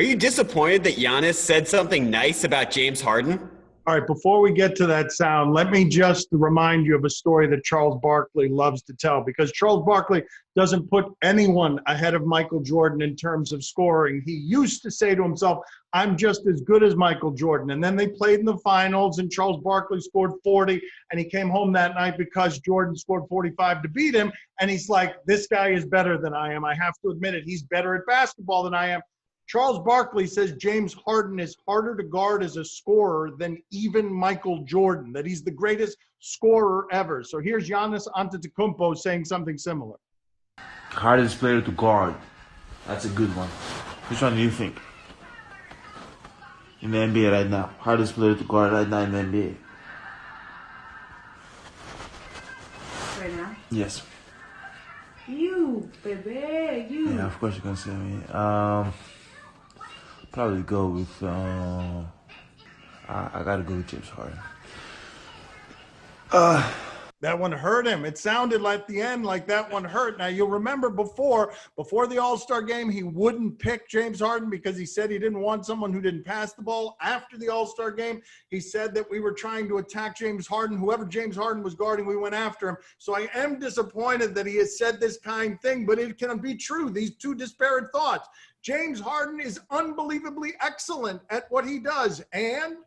you disappointed that Giannis said something nice about James Harden? All right, before we get to that sound, let me just remind you of a story that Charles Barkley loves to tell, because Charles Barkley doesn't put anyone ahead of Michael Jordan in terms of scoring. He used to say to himself, I'm just as good as Michael Jordan. And then they played in the finals, and Charles Barkley scored 40, and he came home that night because Jordan scored 45 to beat him. And he's like, this guy is better than I am. I have to admit it. He's better at basketball than I am. Charles Barkley says James Harden is harder to guard as a scorer than even Michael Jordan, that he's the greatest scorer ever. So here's Giannis Antetokounmpo saying something similar. Hardest player to guard. That's a good one. Which one do you think? In the NBA right now. Hardest player to guard right now in the NBA. Right now? Yes. You, baby, you. Yeah, of course you can say me. Probably go with, I gotta go with James Harden. That one hurt him. It sounded like at the end like that one hurt. Now, you'll remember before the All-Star game, he wouldn't pick James Harden because he said he didn't want someone who didn't pass the ball. After the All-Star game, he said that we were trying to attack James Harden. Whoever James Harden was guarding, we went after him. So I am disappointed that he has said this kind thing, but it can be true. These two disparate thoughts. James Harden is unbelievably excellent at what he does, and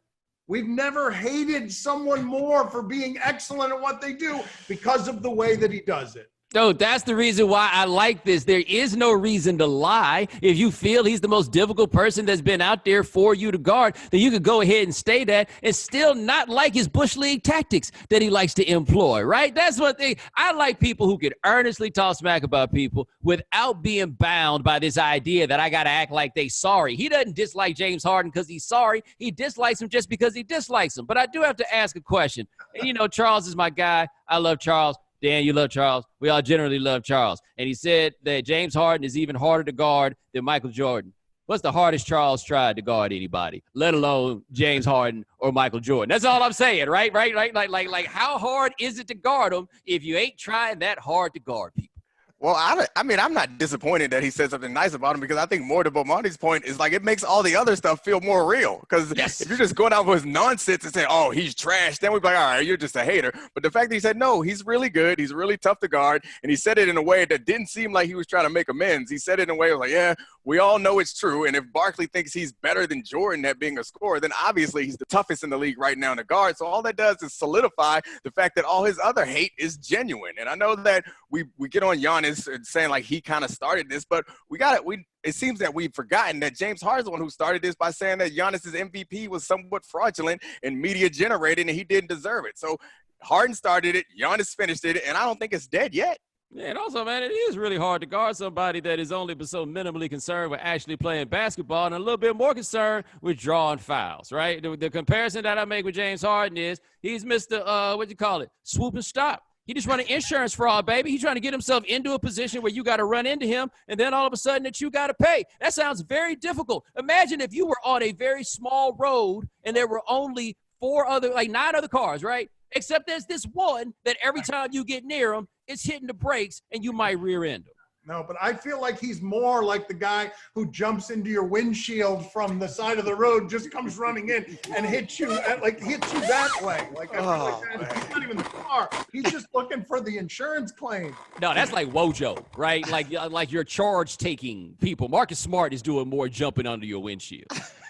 we've never hated someone more for being excellent at what they do because of the way that he does it. No, that's the reason why I like this. There is no reason to lie. If you feel he's the most difficult person that's been out there for you to guard, then you could go ahead and stay that and still not like his Bush League tactics that he likes to employ, right? That's one thing. I like people who can earnestly talk smack about people without being bound by this idea that I got to act like they sorry. He doesn't dislike James Harden because he's sorry. He dislikes him just because he dislikes him. But I do have to ask a question. And, you know, Charles is my guy. I love Charles. Dan, you love Charles. We all generally love Charles. And he said that James Harden is even harder to guard than Michael Jordan. What's the hardest Charles tried to guard anybody, let alone James Harden or Michael Jordan? That's all I'm saying, right? Like how hard is it to guard them if you ain't trying that hard to guard people? Well, I mean, I'm not disappointed that he said something nice about him, because I think more to Bomonti's point is like it makes all the other stuff feel more real. Because if you're just going out with his nonsense and saying, oh, he's trash, then we'd be like, all right, you're just a hater. But the fact that he said, no, he's really good. He's really tough to guard. And he said it in a way that didn't seem like he was trying to make amends. He said it in a way like, yeah, we all know it's true. And if Barkley thinks he's better than Jordan at being a scorer, then obviously he's the toughest in the league right now in the guard. So all that does is solidify the fact that all his other hate is genuine. And I know that we get on Giannis and saying like he kind of started this, but it seems that we've forgotten that James Harden's the one who started this by saying that Giannis's MVP was somewhat fraudulent and media generated and he didn't deserve it. So Harden started it, Giannis finished it, and I don't think it's dead yet. Yeah, and also, man, it is really hard to guard somebody that is only so minimally concerned with actually playing basketball and a little bit more concerned with drawing fouls, right? The comparison that I make with James Harden is he's Mr. Swoop and stop. He just running insurance fraud, baby. He's trying to get himself into a position where you got to run into him, and then all of a sudden that you got to pay. That sounds very difficult. Imagine if you were on a very small road and there were only 9 other cars, right? Except there's this one that every time you get near him, it's hitting the brakes and you might rear end him. No, but I feel like he's more like the guy who jumps into your windshield from the side of the road, just comes running in and hits you that way. Like, I feel like that. He's not even the car. He's just looking for the insurance claim. No, that's like Wojo, right? Like you're charge taking people. Marcus Smart is doing more jumping under your windshield.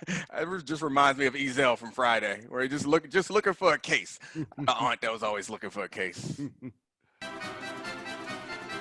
It just reminds me of Ezel from Friday, where he just looking for a case. My aunt that was always looking for a case.